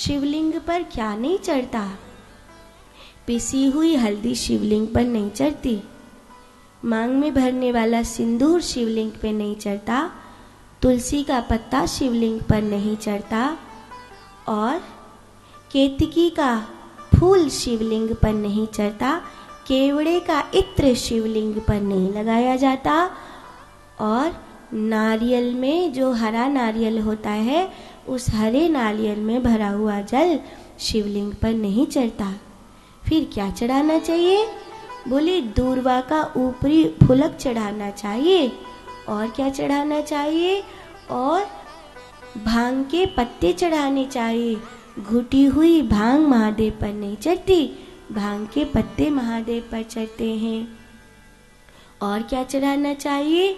शिवलिंग पर क्या नहीं चढ़ता? पिसी हुई हल्दी शिवलिंग पर नहीं चढ़ती, मांग में भरने वाला सिंदूर शिवलिंग पे नहीं चढ़ता, तुलसी का पत्ता शिवलिंग पर नहीं चढ़ता, और केतकी का फूल शिवलिंग पर नहीं चढ़ता, केवड़े का इत्र शिवलिंग पर नहीं लगाया जाता, और नारियल में जो हरा नारियल होता है उस हरे नारियल में भरा हुआ जल शिवलिंग पर नहीं चढ़ता। फिर क्या चढ़ाना चाहिए? बोले दूर्वा का ऊपरी फुलक चढ़ाना चाहिए। और क्या चढ़ाना चाहिए? और भांग के पत्ते चढ़ाने चाहिए। घुटी हुई भांग महादेव पर नहीं चढ़ती, भांग के पत्ते महादेव पर चढ़ते हैं। और क्या चढ़ाना चाहिए?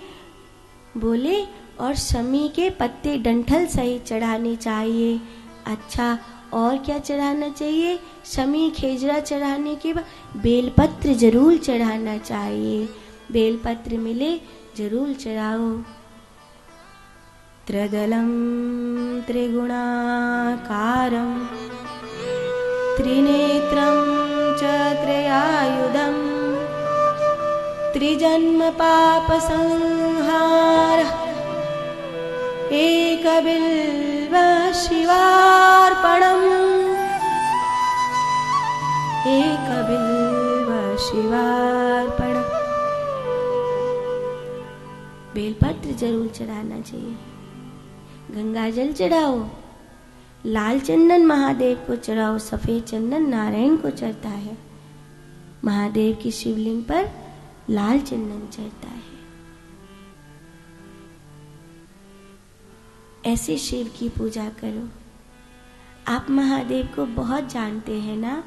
बोले और शमी के पत्ते डंठल सहित चढ़ाने चाहिए। अच्छा, और क्या चढ़ाना चाहिए? शमी खेजरा चढ़ाने के बाद बेलपत्र जरूर चढ़ाना चाहिए। बेलपत्र मिले जरूर चढ़ाओ। त्रिदलम त्रिगुणाकारं त्रिनेत्रं च त्रयायुधं त्रिजन्म पाप संहार एकबिल्व शिवार्पणम् एकबिल्व शिवार्पणम्। बेलपत्र जरूर चढ़ाना चाहिए। गंगा जल चढ़ाओ, लाल चंदन महादेव को चढ़ाओ, सफेद चंदन नारायण को चढ़ता है। महादेव की शिवलिंग पर लाल चंदन चढ़ता है। ऐसे शिव की पूजा करो। आप महादेव को बहुत जानते हैं ना?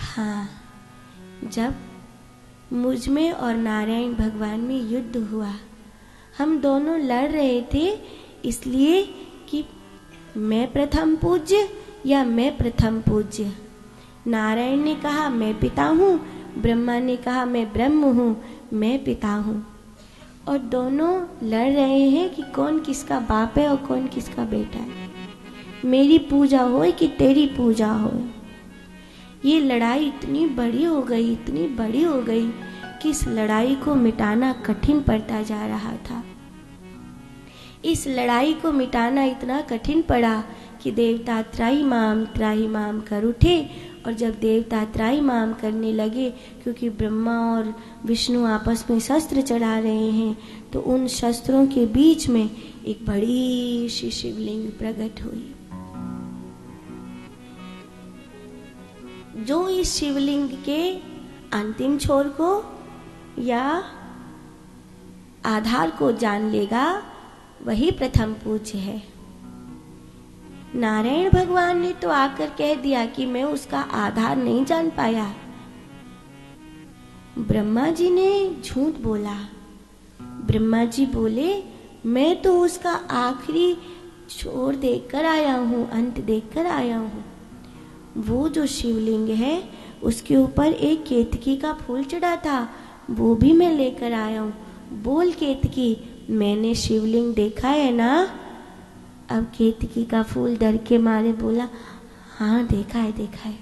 हाँ, जब मुझ में और नारायण भगवान में युद्ध हुआ, हम दोनों लड़ रहे थे, इसलिए कि मैं प्रथम पूज्य या मैं प्रथम पूज्य। नारायण ने कहा मैं पिता हूँ, ब्रह्मा ने कहा मैं ब्रह्म हूँ, मैं पिता हूँ। और दोनों लड़ रहे हैं कि कौन किसका बाप है और कौन किसका बेटा है। मेरी पूजा होए कि तेरी पूजा होए। ये लड़ाई इतनी बड़ी हो गई, इतनी बड़ी हो गई कि इस लड़ाई को मिटाना कठिन पड़ता जा रहा था। इस लड़ाई को मिटाना इतना कठिन पड़ा कि देवता त्राही माम कर उठे। और जब देवता त्राही माम करने लगे, क्योंकि ब्रह्मा और विष्णु आपस में शस्त्र चढ़ा रहे हैं, तो उन शस्त्रों के बीच में एक बड़ी सी शिवलिंग प्रकट हुई। जो इस शिवलिंग के अंतिम छोर को या आधार को जान लेगा वही प्रथम पूज्य है। नारायण भगवान ने तो आकर कह दिया कि मैं उसका आधार नहीं जान पाया। ब्रह्मा जी ने झूठ बोला। ब्रह्मा जी बोले मैं तो उसका आखिरी छोर देखकर आया हूँ, अंत देखकर आया हूँ। वो जो शिवलिंग है उसके ऊपर एक केतकी का फूल चढ़ा था, वो भी मैं लेकर आया हूँ। बोल केतकी, मैंने शिवलिंग देखा है ना? अब केतकी का फूल डर के मारे बोला हाँ देखा है, देखा है।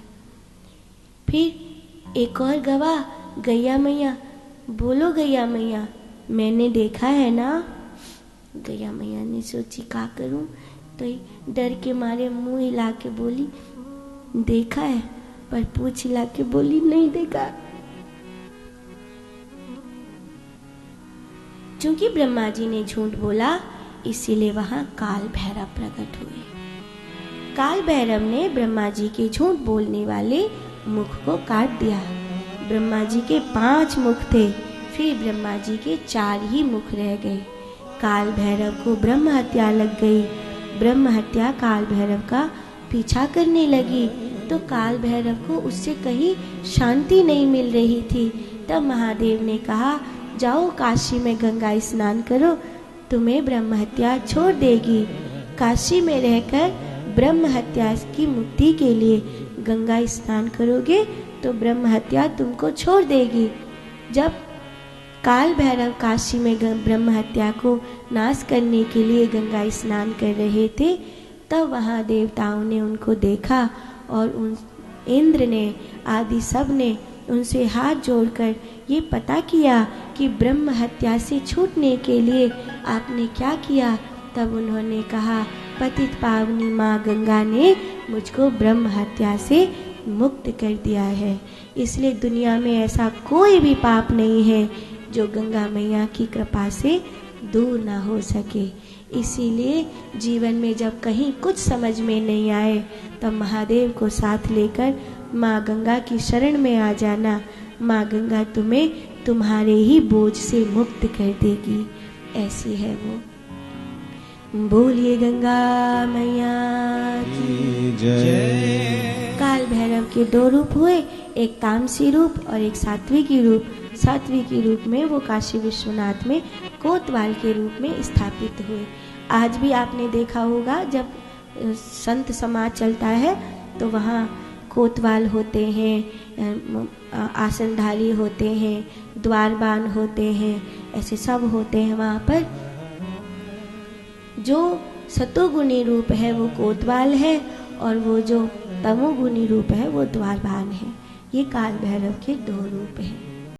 फिर एक और गवाह, गैया मैया, बोलो गैया मैया, मैंने देखा है ना? गैया मैया ने सोची क्या करूं, तो डर के मारे मुंह हिला के बोली देखा है, पर पूछ हिला के बोली नहीं देखा। चूंकि ब्रह्मा जी ने झूठ बोला, इसीलिए वहां काल भैरव प्रकट हुए। काल भैरव ने ब्रह्मा जी के झूठ बोलने वाले मुख को काट दिया। ब्रह्मा जी के 5 मुख थे, फिर ब्रह्मा जी के 4 ही मुख रह गए। काल भैरव को ब्रह्म हत्या लग गई। ब्रह्म हत्या काल भैरव का पीछा करने लगी, तो काल भैरव को उससे कहीं शांति नहीं मिल रही थी। तब महादेव ने कहा जाओ काशी में गंगा स्नान करो, तुम्हें ब्रह्म हत्या छोड़ देगी। काशी में रहकर ब्रह्म हत्या की मुक्ति के लिए गंगा स्नान करोगे तो ब्रह्म हत्या तुमको छोड़ देगी। जब काल भैरव काशी में ब्रह्म हत्या को नाश करने के लिए गंगा स्नान कर रहे थे, तब वहाँ देवताओं ने उनको देखा और उन इंद्र ने आदि सब ने उनसे हाथ जोड़कर ये पता किया कि ब्रह्म हत्या से छूटने के लिए आपने क्या किया। तब उन्होंने कहा, पतित पावनी माँ गंगा ने मुझको ब्रह्म हत्या से मुक्त कर दिया है। इसलिए दुनिया में ऐसा कोई भी पाप नहीं है जो गंगा मैया की कृपा से दूर ना हो सके। इसीलिए जीवन में जब कहीं कुछ समझ में नहीं आए तब महादेव को साथ लेकर माँ गंगा की शरण में आ जाना। माँ गंगा तुम्हें तुम्हारे ही बोझ से मुक्त कर देगी। ऐसी है वो। बोलिए गंगा मैया की जय। काल भैरव के दो रूप हुए, एक तामसी रूप और एक सात्विकी रूप। सात्विकी रूप में वो काशी विश्वनाथ में कोतवाल के रूप में स्थापित हुए। आज भी आपने देखा होगा जब संत समाज चलता है तो वहाँ कोतवाल होते हैं, आसनधारी होते हैं, द्वारबान होते हैं, ऐसे सब होते हैं वहाँ पर। जो सतोगुणी रूप है वो कोतवाल है और वो जो तमोगुणी रूप है वो द्वारबान है। ये काल भैरव के दो रूप हैं।